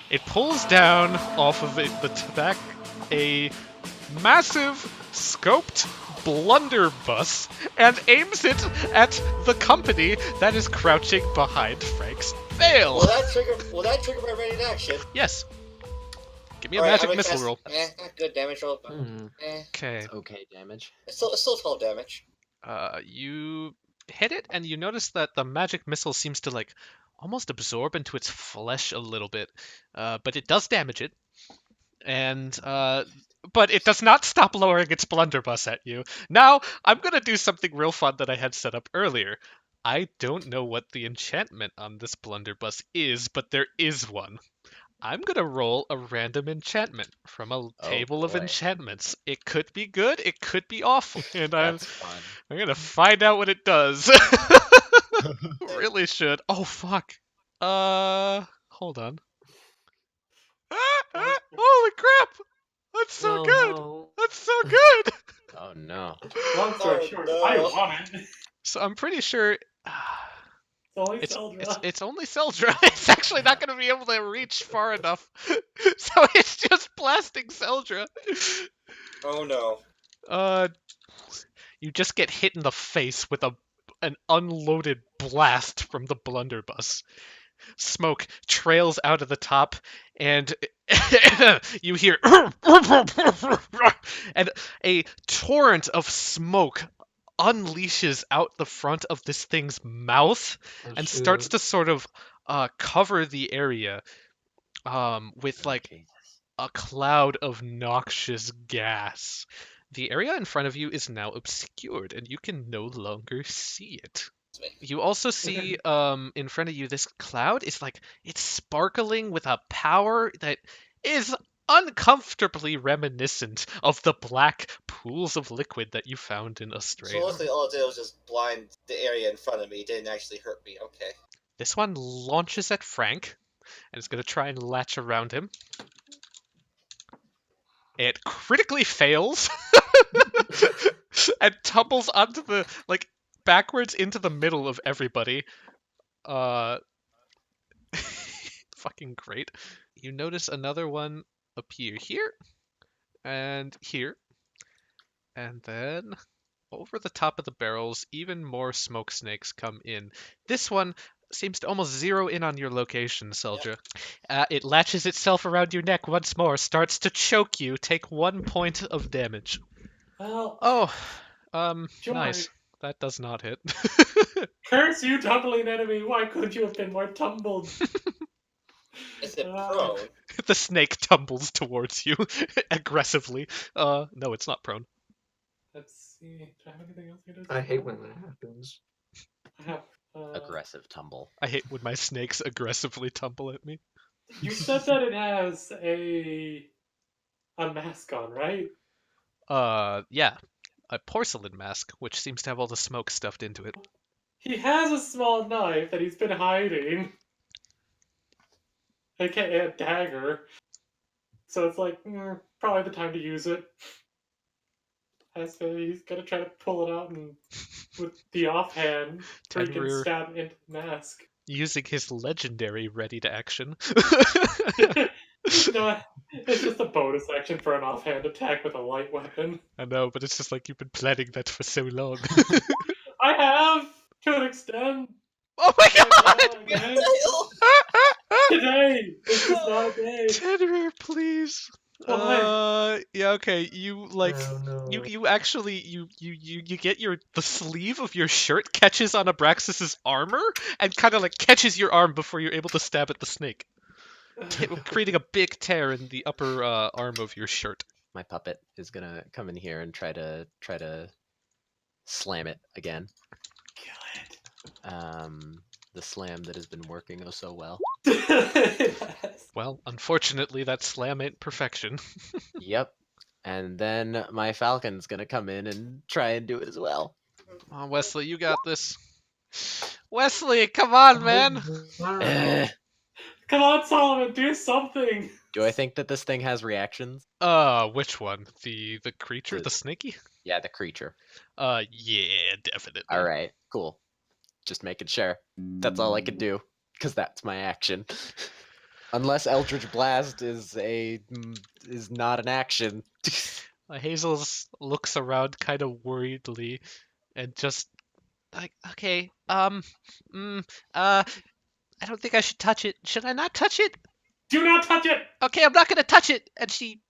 It pulls down off of it, the back a massive scoped blunderbuss and aims it at the company that is crouching behind Frank's veil. Will that trigger my ready in action? Yes. Give me a Alright, magic missile roll. Not good damage roll. But, Okay. It's okay damage. It's still 12 damage. You hit it, and you notice that the magic missile seems to like almost absorb into its flesh a little bit, but it does damage it, and but it does not stop lowering its blunderbuss at you. Now I'm gonna do something real fun that I had set up earlier. I don't know what the enchantment on this blunderbuss is, but there is one. I'm gonna roll a random enchantment from a table of boy. enchantments. It could be good, it could be awful, and That's fun. I'm gonna find out what it does. Really should. Oh fuck. Hold on. Holy crap! That's so good. No. That's so good. Oh no. Long story short, I want it. So I'm pretty sure. It's only Seldra. It's only Seldra. It's actually not going to be able to reach far enough. So it's just blasting Seldra. Oh no. You just get hit in the face with an unloaded blast from the blunderbuss. Smoke trails out of the top, and you hear and a torrent of smoke unleashes out the front of this thing's mouth and starts to sort of cover the area with like a cloud of noxious gas. The area in front of you is now obscured, and you can no longer see it. You also see in front of you this cloud is like it's sparkling with a power that is uncomfortably reminiscent of the black pools of liquid that you found in Australia. So mostly all it did was just blind the area in front of me. It didn't actually hurt me. Okay. This one launches at Frank, and it's going to try and latch around him. It critically fails and tumbles onto the like backwards into the middle of everybody. Fucking great. You notice another one appear here and here, and then over the top of the barrels, even more smoke snakes come in. This one seems to almost zero in on your location, Seldra. Yep. It latches itself around your neck once more, starts to choke you. Take 1 point of damage. Well. Oh, Joy. Nice. That does not hit. Curse you, tumbling enemy! Why couldn't you have been more tumbled? Is it prone? The snake tumbles towards you aggressively. No, it's not prone. Let's see. Do I have anything else? I hate when that happens. I have aggressive tumble. I hate when my snakes aggressively tumble at me. You said that it has a mask on, right? Yeah. A porcelain mask, which seems to have all the smoke stuffed into it. He has a small knife that he's been hiding. AKA a dagger. So it's like, probably the time to use it. He's gonna try to pull it out and with the offhand, freaking stab into the mask. Using his legendary ready to action. No, it's just a bonus action for an offhand attack with a light weapon. I know, but it's just like you've been planning that for so long. I have, to an extent. Oh my god! Today! This is not a day. Tenrier, please. Yeah, okay. You like you actually you get the sleeve of your shirt catches on Abraxys's armor and kind of like catches your arm before you're able to stab at the snake, creating a big tear in the upper arm of your shirt. My puppet is gonna come in here and try to slam it again. Kill it. The slam that has been working oh so well. Well, unfortunately, that slam ain't perfection. Yep. And then my falcon's gonna come in and try and do it as well. Come on, Westley, you got this. Wesley, come on, man! Come on, Solomon, do something! Do I think that this thing has reactions? Which one? The creature? The snaky? Yeah, the creature. Yeah, definitely. Alright, cool. Just making sure. That's all I could do, because that's my action. Unless Eldritch Blast is not an action. Hazel looks around kind of worriedly and just like, okay, I don't think I should touch it. Should I not touch it? Do not touch it! Okay, I'm not gonna touch it. And she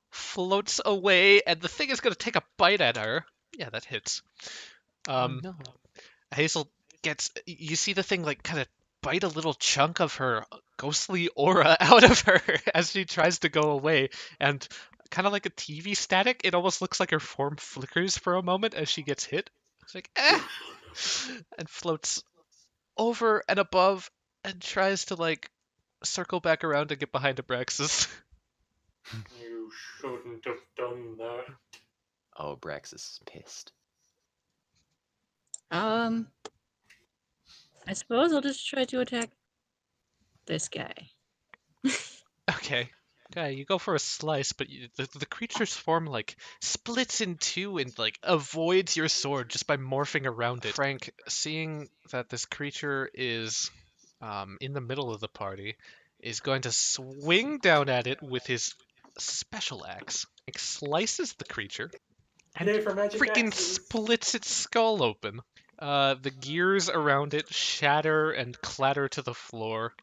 floats away, and the thing is gonna take a bite at her. Yeah, that hits. No. Hazel you see the thing like kind of bite a little chunk of her ghostly aura out of her as she tries to go away, and kind of like a TV static, it almost looks like her form flickers for a moment as she gets hit. It's like, and floats over and above and tries to like circle back around and get behind Abraxas. You shouldn't have done that. Oh, Abraxas is pissed. I suppose I'll just try to attack this guy. Okay. Okay, you go for a slice, but the creature's form like splits in two and like avoids your sword just by morphing around it. Frank, seeing that this creature is in the middle of the party, is going to swing down at it with his special axe. Like, slices the creature and Yay for magic freaking axes. splits its skull open. The gears around it shatter and clatter to the floor.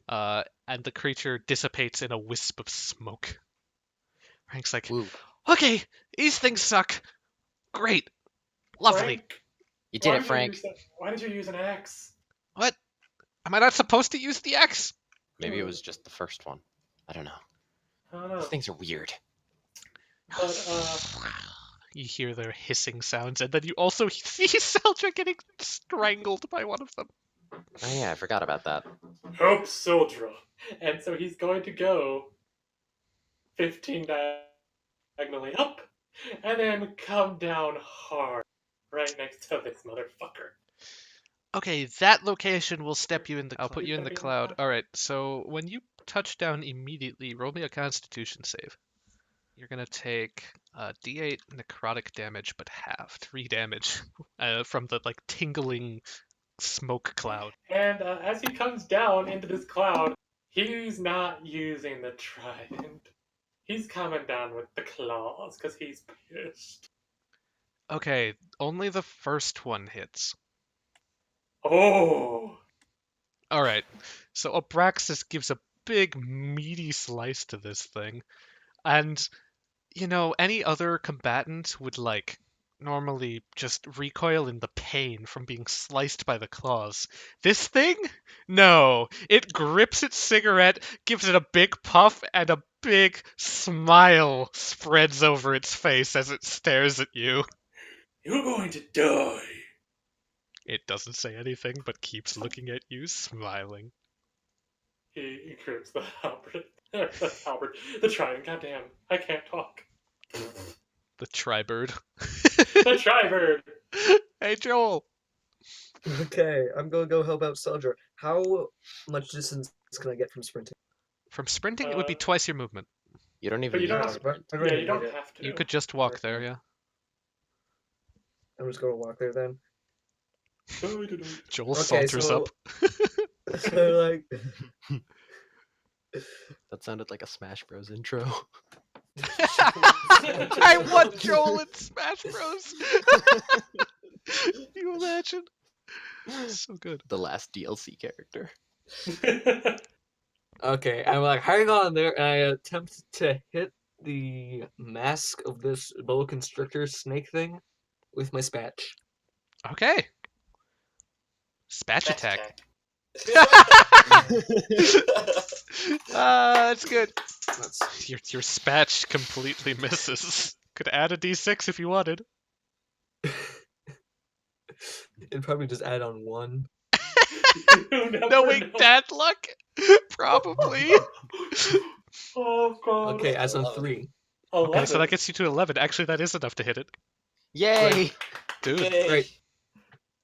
And the creature dissipates in a wisp of smoke. Frank's like, Woo. okay, these things suck. Great. Lovely. Frank, You did it, Frank. Why did you use an axe? What? Am I not supposed to use the axe? Maybe it was just the first one. I don't know. I don't know. These things are weird. But, You hear their hissing sounds, and then you also see Seldra getting strangled by one of them. Oh yeah, I forgot about that. help Seldra. And so he's going to go 15 diagonally up, and then come down hard, right next to this motherfucker. Okay, that location will step you in the... I'll put He's you in gonna the be in the cloud. cloud. Alright, so when you touch down immediately, roll me a constitution save. You're gonna take d8 necrotic damage, but half, 3 damage from the like tingling smoke cloud. And as he comes down into this cloud, he's not using the trident. He's coming down with the claws because he's pissed. Okay, only the first one hits. Oh! Alright, so Abraxas gives a big meaty slice to this thing, and you know, any other combatant would like normally just recoil in the pain from being sliced by the claws. This thing? No. It grips its cigarette, gives it a big puff, and a big smile spreads over its face as it stares at you. You're going to die. It doesn't say anything, but keeps looking at you, smiling. He grips the halberd. The trident. Goddamn, I can't talk. The tribird. The tribird. Hey, Joel. Okay, I'm gonna go help out Seldra. How much distance can I get from sprinting? From sprinting, it would be twice your movement. You don't even But you need don't to have sprint. I Yeah, really you don't need it. have to. You could just walk there, yeah. I'm just gonna walk there then. Joel Okay, saunters so- up. So like, That sounded like a Smash Bros intro. I want Joel in Smash Bros. Can you imagine? So good. The last DLC character. okay, I'm like, hang on there, and I attempt to hit the mask of this boa constrictor snake thing with my spatch. Okay. Spatch attack. That's good. That's Your spatch completely misses. Could add a d6 if you wanted. it'd probably just add on one. No, wait, dad luck? Probably. Oh god. Okay, as on 11. 3. Okay, so that gets you to 11. Actually, that is enough to hit it. Yay! Dude, Great.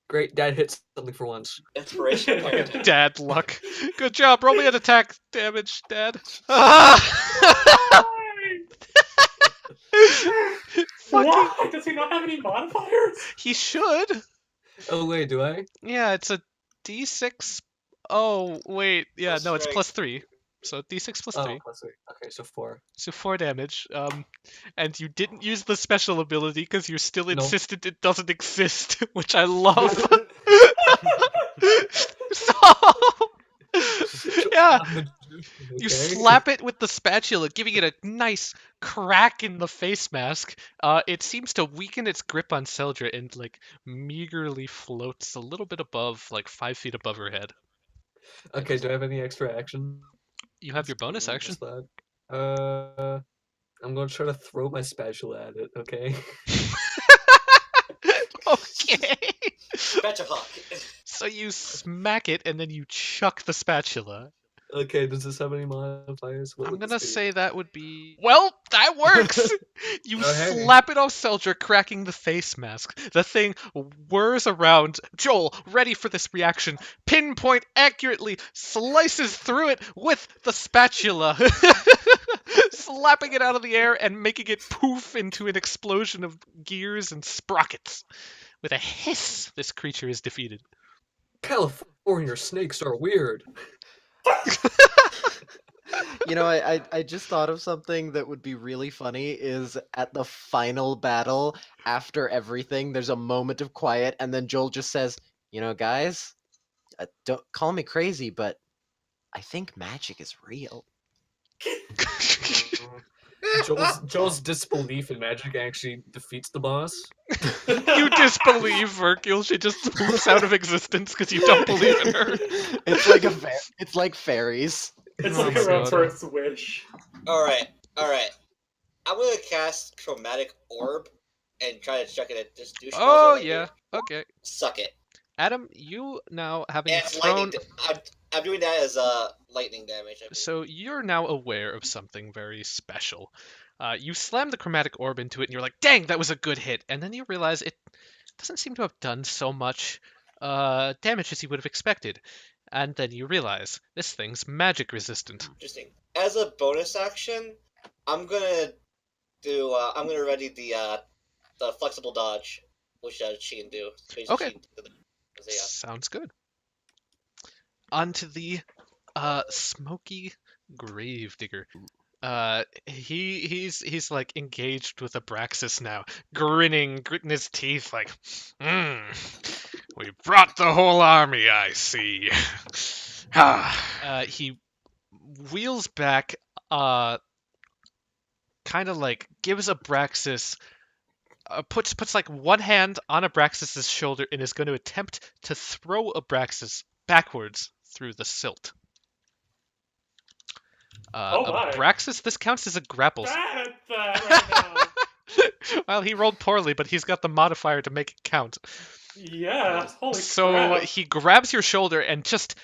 Great, Dad hits something for once. Inspirational parenting. dad luck. Good job. Roll me an attack damage, dad. Ah! Fucking, Why? Does he not have any modifiers? he should. Oh wait, do I? Yeah, it's a d6. Oh, wait. Yeah, Plus no, it's strength. plus 3. So d6 plus Oh, 3. plus 3. Okay, so 4. So 4 damage. And you didn't use the special ability because you're still No. insistent it doesn't exist, which I love. So, yeah, you slap it with the spatula, giving it a nice crack in the face mask. It seems to weaken its grip on Seldra and like meagerly floats a little bit above, like 5 feet above her head. Okay, do I have any extra action? You have your bonus action. I'm gonna try to throw my spatula at it, okay? Okay. Spatula Hawk. So you smack it and then you chuck the spatula. Okay, does this have any modifiers? What I'm would gonna this be? say that would be. Well, that works! You Oh, hey. slap it off Seldra, cracking the face mask. The thing whirs around. Joel, ready for this reaction, pinpoint accurately slices through it with the spatula, slapping it out of the air and making it poof into an explosion of gears and sprockets. With a hiss, this creature is defeated. California snakes are weird. You know, I just thought of something that would be really funny is at the final battle, after everything, there's a moment of quiet, and then Joel just says, you know, guys, don't call me crazy, but I think magic is real. Joel's disbelief in magic actually defeats the boss. You disbelieve Hercule. She just poops out of existence because you don't believe in her. It's like fairies. It's Oh like my a God. reverse wish. Alright. I'm gonna cast Chromatic Orb and try to chuck it at this douche. Oh, right yeah. here. Okay. Suck it. Adam, you now having And it's thrown... lightning. I'm doing that as lightning damage. I believe. So you're now aware of something very special. You slam the chromatic orb into it and you're like, dang, that was a good hit. And then you realize it doesn't seem to have done so much damage as you would have expected. And then you realize this thing's magic resistant. Interesting. As a bonus action, I'm gonna do. I'm gonna ready the flexible dodge, which she can do. Okay. Yeah. Sounds good. On to the Smoky Gravedigger. He's like engaged with Abraxys now, gritting his teeth like, we brought the whole army, I see. He wheels back, kind of like gives Abraxys, puts like one hand on Abraxys's shoulder and is going to attempt to throw Abraxys backwards through the silt. Oh my. Abraxys, this counts as a grapple. Bad at that right now. Well, he rolled poorly, but he's got the modifier to make it count. Yeah, holy So crap. he grabs your shoulder and just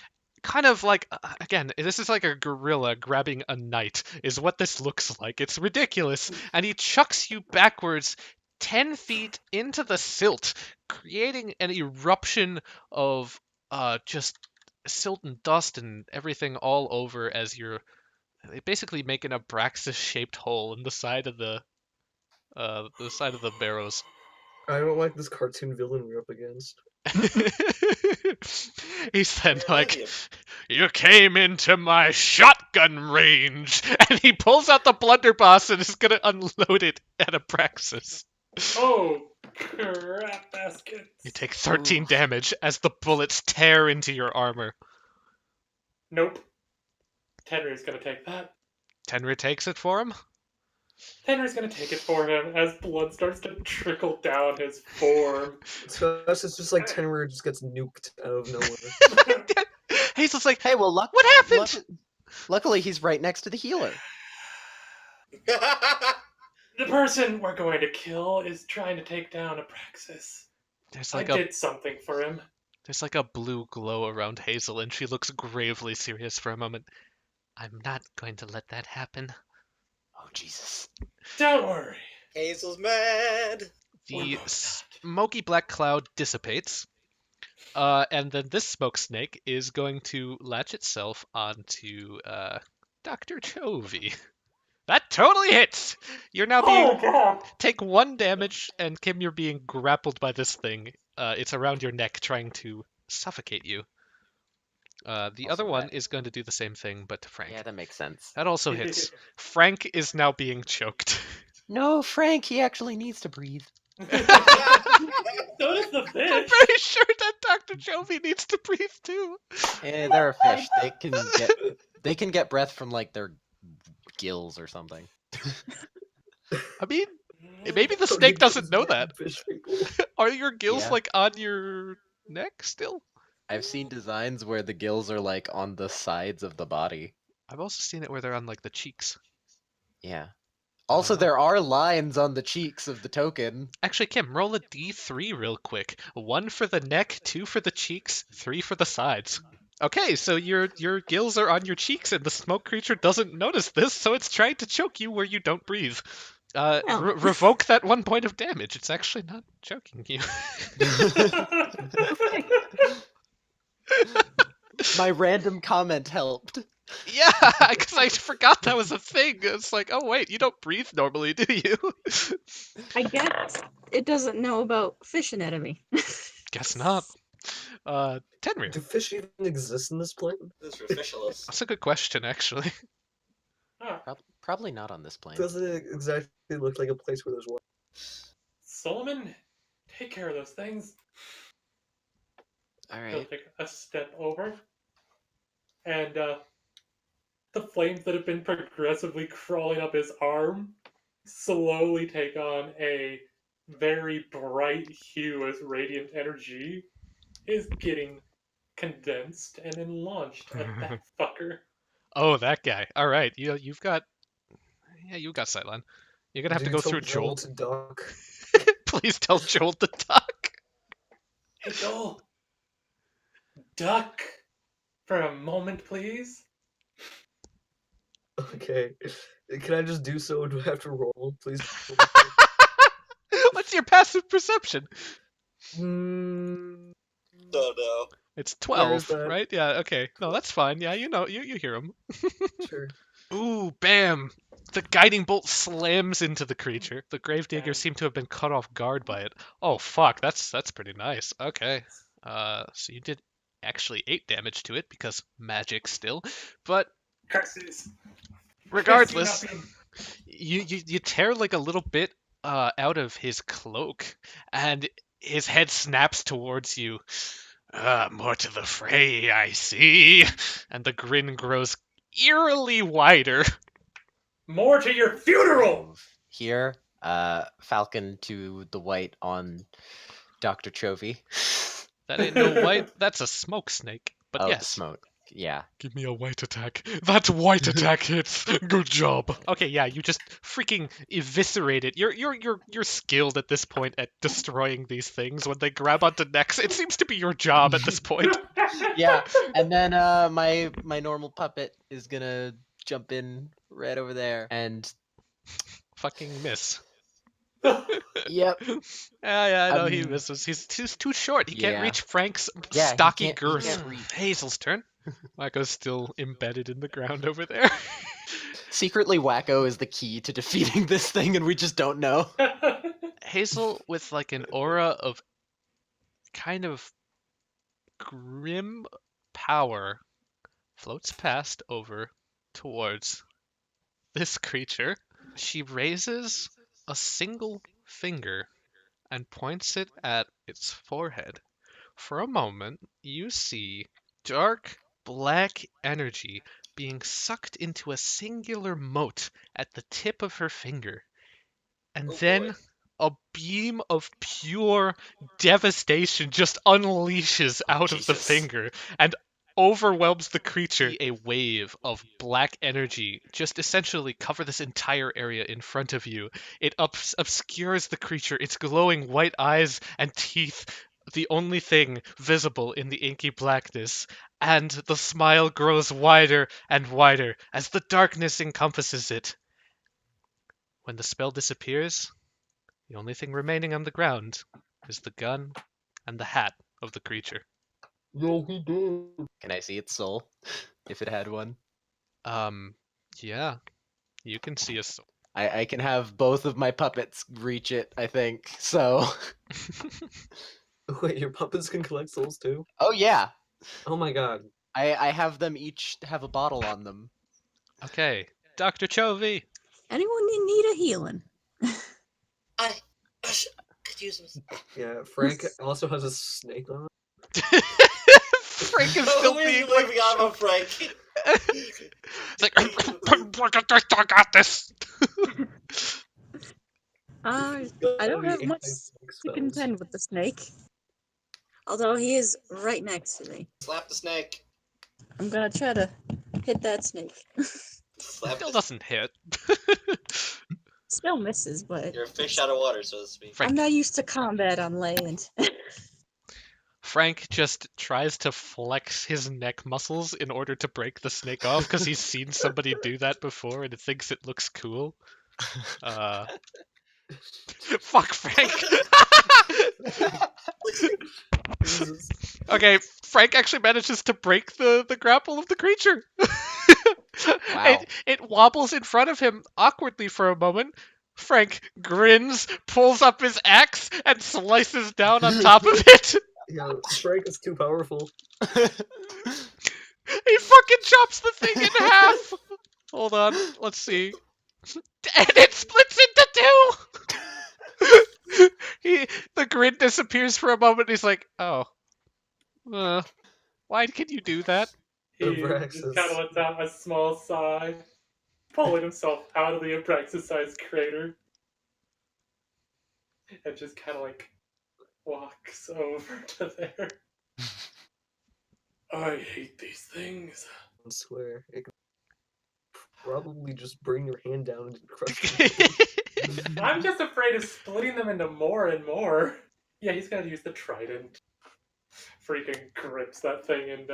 kind of like, again, this is like a gorilla grabbing a knight, is what this looks like. It's ridiculous. And he chucks you backwards 10 feet into the silt, creating an eruption of just silt and dust and everything all over as you're basically making a Abraxas-shaped hole in the side of the barrows. I don't like this cartoon villain we're up against. He said, like, you came into my shotgun range, and he pulls out the blunderbuss and is gonna unload it at Abraxas. Oh, crap baskets. You take 13 damage as the bullets tear into your armor. Nope. Tenrier's gonna take that. Tenrier takes it for him. Tenrier's gonna take it for him as blood starts to trickle down his form. So it's just like Tenrier just gets nuked out of nowhere. He's just like, Hey, well, what happened? Luckily, he's right next to the healer. The person we're going to kill is trying to take down Abraxas. There's I like did something for him. There's like a blue glow around Hazel, and she looks gravely serious for a moment. I'm not going to let that happen. Oh, Jesus. Don't worry. Hazel's mad. The smoky black cloud dissipates, and then this smoke snake is going to latch itself onto Dr. Chovi. That totally hits! You're now being... God! Take 1 damage, and Kim, you're being grappled by this thing. It's around your neck, trying to suffocate you. The Also other one that. is going to do the same thing, but to Frank. Yeah, that makes sense. That also hits. Frank is now being choked. No, Frank, he actually needs to breathe. So does the I'm fish. very sure that Dr. Chovi needs to breathe too. They're a fish. They can get breath from like their gills or something. I mean, maybe the How snake did doesn't know those that. fish people? Are your gills Yeah. like on your neck still? I've seen designs where the gills are like on the sides of the body. I've also seen it where they're on like the cheeks. Yeah. Also, Oh. there are lines on the cheeks of the token. Actually, Kim, roll a d3 real quick. 1 for the neck, 2 for the cheeks, 3 for the sides. Okay, so your gills are on your cheeks, and the smoke creature doesn't notice this, so it's trying to choke you where you don't breathe. Oh. Revoke that 1 point of damage. It's actually not choking you. My random comment helped. Yeah, because I forgot that was a thing. It's like, oh wait, you don't breathe normally, do you? I guess it doesn't know about fish anatomy. Guess not. Tenrier. Do fish even exist in this plane? This is Fishless. That's a good question, actually. Probably not on this plane. Doesn't it exactly look like a place where there's water? Solomon, take care of those things. All He'll right. take a step over, and the flames that have been progressively crawling up his arm slowly take on a very bright hue as radiant energy is getting condensed and then launched at that fucker. Oh, that guy. All right, you've got sightline. You're gonna have to Do go tell through Joel. to duck. Please tell Joel to duck. Hey Joel, duck for a moment, please. Okay. Can I just do so? Do I have to roll? Please. What's your passive perception? Mm, No. It's Where is 12, that? right? Yeah. Okay. No, that's fine. Yeah, you know, you hear him. sure. Ooh, bam! The guiding bolt slams into the creature. The Gravedigger Bam. seemed to have been caught off guard by it. Oh fuck, that's pretty nice. Okay. So you did actually 8 damage to it because magic still, but Curses. regardless, Curse you tear like a little bit out of his cloak, and his head snaps towards you. More to the fray, I see. And the grin grows eerily wider. More to your funeral! Here, Falcon to the white on Dr. Chovi. That ain't no white, that's a smoke snake. But Oh, the yes. smoke. Yeah. Give me a white attack. That white attack hits. Good job. Okay, yeah, you just freaking eviscerate it. You're skilled at this point at destroying these things when they grab onto necks. It seems to be your job at this point. Yeah, and then my normal puppet is gonna jump in right over there and Fucking miss. yep. Yeah, I know he misses. He's too short. He can't Yeah. reach Frank's Yeah, he stocky can't girth. reach. Hazel's turn. Wacko's still embedded in the ground over there. Secretly, Wacko is the key to defeating this thing, and we just don't know. Hazel, with like an aura of kind of grim power, floats past over towards this creature. She raises a single finger and points it at its forehead. For a moment, you see dark black energy being sucked into a singular mote at the tip of her finger. And Oh, then boy. a beam of pure devastation just unleashes out of the Jesus. finger and overwhelms the creature. A wave of black energy just essentially cover this entire area in front of you. It obscures the creature, its glowing white eyes and teeth, the only thing visible in the inky blackness, and the smile grows wider and wider as the darkness encompasses it. When the spell disappears, the only thing remaining on the ground is the gun and the hat of the creature. No, he did. Can I see its soul, if it had one? Yeah, you can see a soul. I can have both of my puppets reach it, I think. So. Wait, your puppets can collect souls too? Oh yeah. Oh my god. I have them each have a bottle on them. Okay, Dr. Chovi. Anyone in need of healing? I could use this. Yeah, Frank also has a snake on. Frank is Who still is being leaving like, out of Frank? it's like, I got this. I don't have much to contend with the snake. Although he is right next to me. Slap the snake. I'm gonna try to hit that snake. Slap Still the doesn't hit. Still misses, but You're a fish out of water, so to speak. I'm not used to combat on land. Frank just tries to flex his neck muscles in order to break the snake off because he's seen somebody do that before and it thinks it looks cool. Fuck Frank. Okay, Frank actually manages to break the grapple of the creature. Wow. It wobbles in front of him awkwardly for a moment. Frank grins, pulls up his axe, and slices down on top of it. Yeah, Frank is too powerful. He fucking chops the thing in half. Hold on, let's see. And it splits into two. The grin disappears for a moment. He's like, "Oh, why can you do that?" He Abraxys. just kind of lets out a small sigh, pulling himself out of the Abraxys-sized crater, and just kind of like walks over to there. I hate these things. I swear. It could probably just bring your hand down and crush them. I'm just afraid of splitting them into more and more. Yeah, he's gonna use the trident. Freaking grips that thing and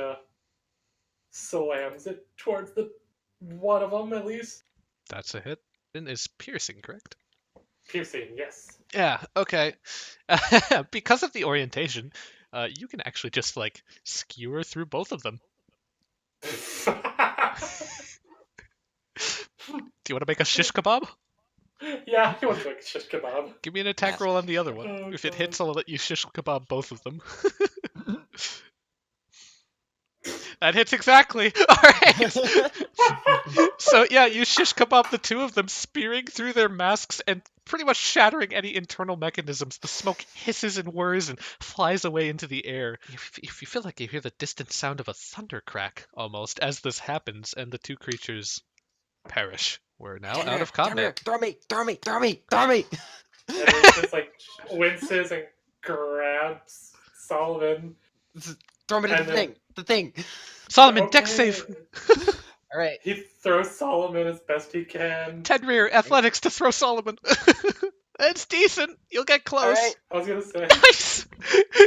slams it towards the one of them at least. That's a hit. It is piercing, correct? Piercing, yes. Yeah, okay. Because of the orientation, you can actually just, like, skewer through both of them. Do you want to make a shish kebab? Yeah, he wants to make a shish kebab. Give me an attack roll on the other one. Oh, If it God. hits, I'll let you shish kebab both of them. That hits exactly. Alright. So, yeah, you shish kebab the two of them, spearing through their masks and pretty much shattering any internal mechanisms. The smoke hisses and whirs and flies away into the air. If you feel like you hear the distant sound of a thunder crack, almost, as this happens, and the two creatures perish. We're now out of combat. Throw me! And he just like winces and grabs Solomon. Throw me to And then- the thing. Solomon, deck save! All right. He throws Solomon as best he can. Tenrier, athletics to throw Solomon. It's decent. You'll get close. All right. I was gonna say. Nice!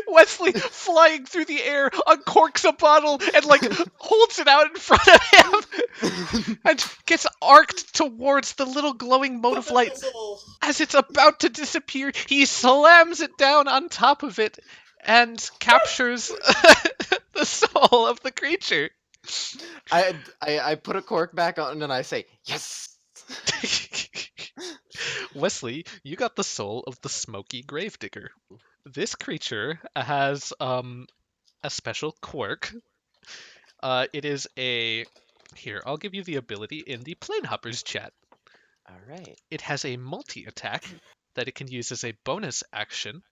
Wesley, flying through the air, uncorks a bottle and, like, holds it out in front of him and gets arced towards the little glowing mote of light. As it's about to disappear, he slams it down on top of it and captures the soul of the creature. I put a cork back on and I say, yes! Wesley, you got the soul of the Smoky Gravedigger. This creature has a special quirk. It is a... Here, I'll give you the ability in the Planehoppers chat. All right. It has a multi-attack that it can use as a bonus action.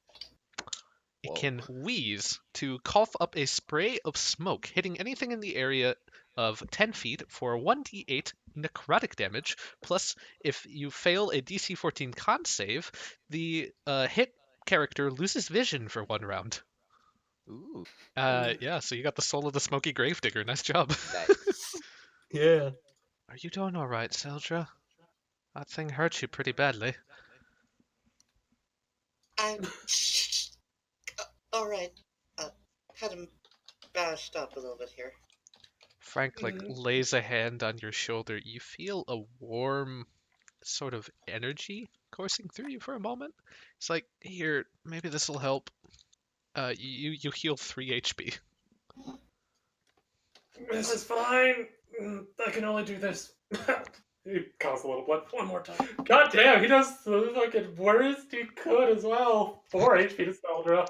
It Whoa. can wheeze to cough up a spray of smoke, hitting anything in the area of 10 feet for 1d8 necrotic damage. Plus, if you fail a DC 14 con save, the hit character loses vision for 1 round. Ooh. Yeah, so you got the soul of the Smoky Gravedigger. Nice job. Nice. Yeah. Are you doing all right, Seldra? That thing hurt you pretty badly. I'm all right. Had him bashed up a little bit here. Frank, like, lays a hand on your shoulder. You feel a warm sort of energy coursing through you for a moment. It's like, here, maybe this will help. You heal 3 HP. This is fine. I can only do this. He coughs a little blood one more time. God damn, he does the fucking worst he could as well. 4 HP to Seldra.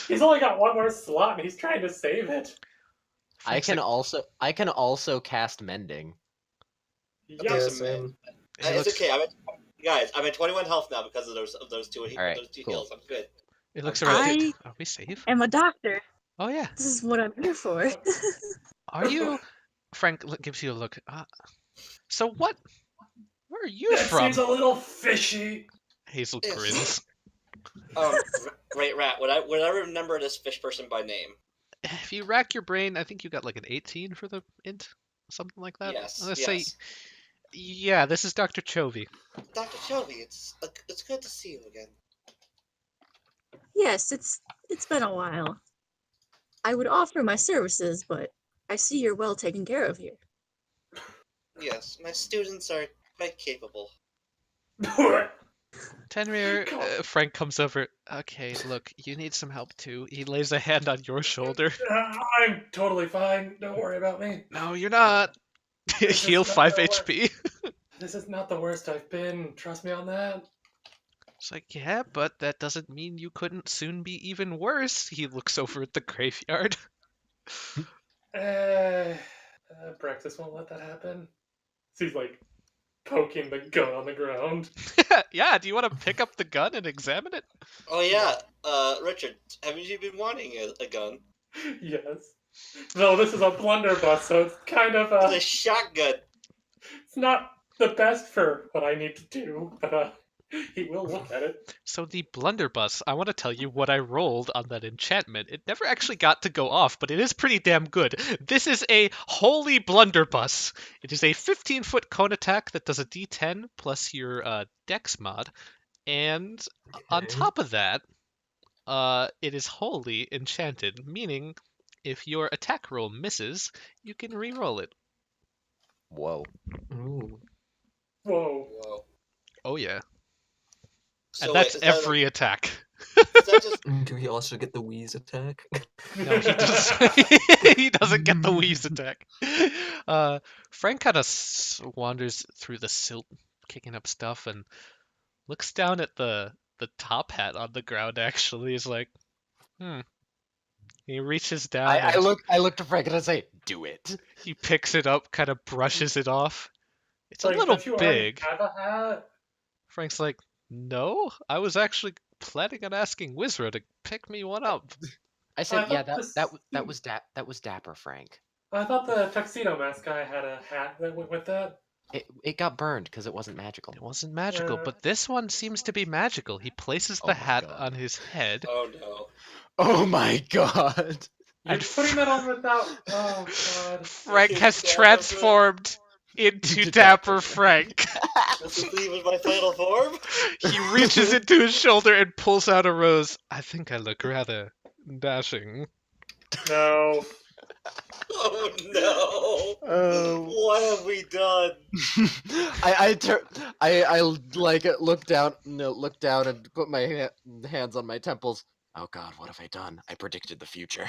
He's only got one more slot and he's trying to save it. Frank's I can also cast mending. Okay, Yeah, Yeah, so same. It it's looks okay. I'm at 21 health now because of those two Alright, those two cool. heals. I'm good. it looks I'm alright. good. I Are we safe? am a doctor. Oh yeah. This is what I'm here for. Are you? Frank gives you a look. So what? Where are you that from? seems a little fishy. Hazel Yes. grins. Great rat. Would I remember this fish person by name? If you rack your brain, I think you got like an 18 for the int, something like that. Yes. Let's Yes. say, yeah, this is Dr. Chovi. Dr. Chovi, it's good to see you again. Yes, it's been a while. I would offer my services, but I see you're well taken care of here. Yes, my students are quite capable. Tenrier, Frank comes over. Okay, look, you need some help too. He lays a hand on your shoulder. I'm totally fine. Don't worry about me. No, you're not. This Heal is not 5 the worst. HP. This is not the worst I've been. Trust me on that. It's like, yeah, but that doesn't mean you couldn't soon be even worse. He looks over at the graveyard. Abraxys won't let that happen. So he's like poking the gun on the ground. Yeah, do you want to pick up the gun and examine it? Oh yeah, Richard, haven't you been wanting a gun? Yes. Though this is a blunderbuss, so it's kind of It's a shotgun. it's not the best for what I need to do, but he will look at it. So the blunderbuss, I want to tell you what I rolled on that enchantment. It never actually got to go off, but it is pretty damn good. This is a holy blunderbuss. It is a 15-foot cone attack that does a d10 plus your dex mod. And on Okay. top of that, it is wholly enchanted, meaning if your attack roll misses, you can re-roll it. Whoa. Ooh. Whoa. Whoa. Oh yeah. So And wait, that's is that every attack. is that just Do we also get the wheeze attack? No, he does. He doesn't get the wheeze attack. Frank kind of wanders through the silt, kicking up stuff, and looks down at the top hat on the ground. Actually, is like, He reaches down I and look to Frank and I say, "Do it." he picks it up, kind of brushes it off. It's a Like, little don't you already big. have a hat? Frank's like, no, I was actually planning on asking Wizro to pick me one up. I said, I "Yeah, thought that was dapper, Frank. I thought the tuxedo mask guy had a hat that went with that. It got burned because it wasn't magical." It wasn't magical, but this one seems to be magical. He places Oh the my hat God. on his head. oh no. Oh my God! You're And putting that on without. Oh god. Frank has Dapper transformed into Dapper Frank. This is even my final form. He reaches into his shoulder and pulls out a rose. I think I look rather dashing. No. Oh no. What have we done? I like look down and put my hands on my temples. Oh God, what have I done? I predicted the future.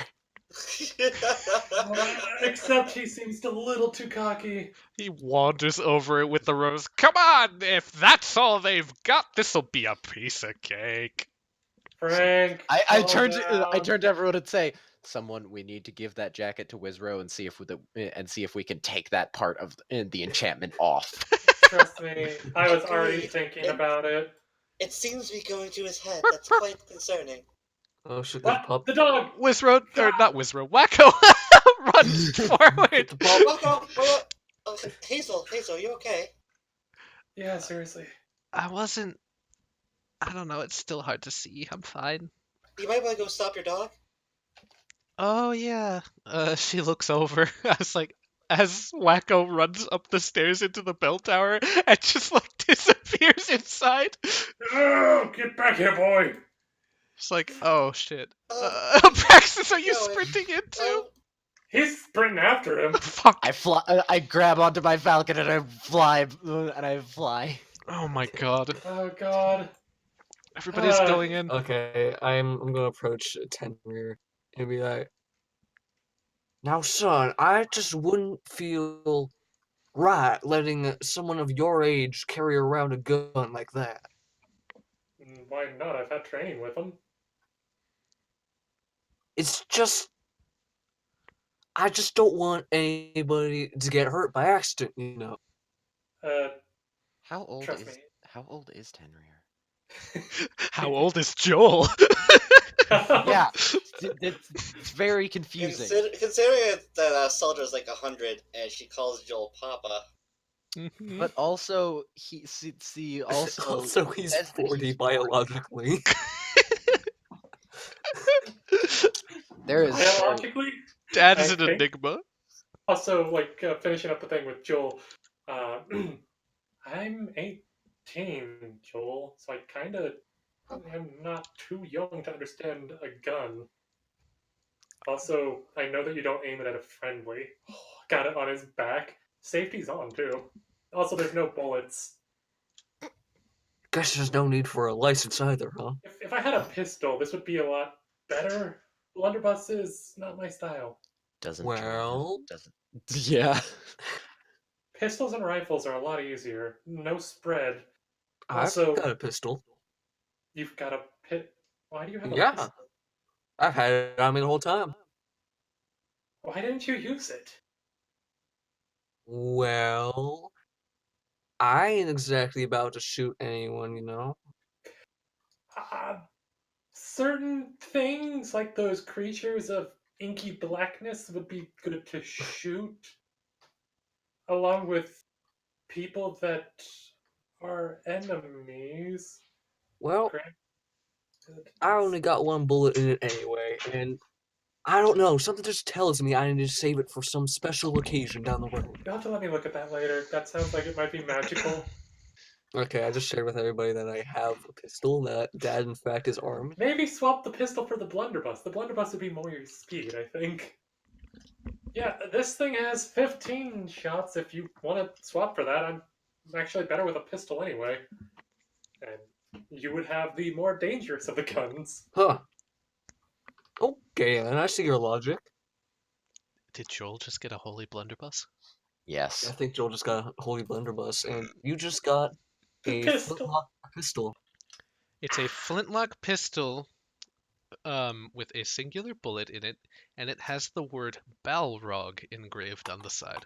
Except he seems a little too cocky. He wanders over it with the rose. Come on, if that's all they've got, this'll be a piece of cake. Frank. I calm turned down. to everyone and say, "Someone, we need to give that jacket to Wizro and see if we can take that part of the enchantment off." Trust me, I was already Agreed. thinking about it. It seems to be going to his head. That's quite concerning. Oh, should What? pup. The dog! Wizro, or not Wizro, Wacko runs forward. Get the pup. Hazel, you okay? Yeah, seriously. I don't know, it's still hard to see. I'm fine. You might want to go stop your dog. Oh, yeah. She looks over. I was like, as Wacko runs up the stairs into the Belltower and just like disappears inside. Oh, get back here, boy! It's like, oh shit. Oh, Abraxys, are you going. sprinting in too? Oh, He's sprinting after him. Fuck. I fly. I grab onto my falcon and I fly. Oh my god. Oh god. Everybody's going in. Okay, I'm gonna approach Tenrier and be like, "Now, son, I just wouldn't feel right letting someone of your age carry around a gun like that. Why not? I've had training with him. It's just, I just don't want anybody to get hurt by accident, you know. How old Trust is me. how old is Tenrier? How old is Joel? Yeah, it's very confusing. Considering that Seldra's like 100 and she calls Joel Papa. Mhm. But also Also, he's says that 40 he's biologically. There is Biologically, Dad I is an think- enigma. also like finishing up the thing with Joel. I'm 18, Joel, so I kind of am not too young to understand a gun. Also, I know that you don't aim it at a friendly. Got it on his back. Safety's on too. Also, there's no bullets. Guess there's no need for a license either, huh? If I had a pistol, this would be a lot better. Blunderbuss is not my style. doesn't Well, doesn't yeah. Pistols and rifles are a lot easier. No spread. I've Also, got a pistol. you've got a pit. Why do you have a Yeah. pistol? I've had it on me the whole time. Why didn't you use it? Well, I ain't exactly about to shoot anyone, you know. Certain things, like those creatures of inky blackness, would be good to shoot, along with people that are enemies. Well, Granted, I only got one bullet in it anyway, and I don't know, something just tells me I need to save it for some special occasion down the road. You'll have to let me look at that later. That sounds like it might be magical. Okay, I just shared with everybody that I have a pistol, that Dad, in fact, is armed. Maybe swap the pistol for the blunderbuss. The blunderbuss would be more your speed, I think. Yeah, this thing has 15 shots. If you want to swap for that, I'm actually better with a pistol anyway. And you would have the more dangerous of the guns. Huh. Okay, then I see your logic. Did Joel just get a holy blunderbuss? Yes. I think Joel just got a holy blunderbuss, and you just got a Pistol. flintlock pistol. It's a flintlock pistol with a singular bullet in it, and it has the word Balrog engraved on the side.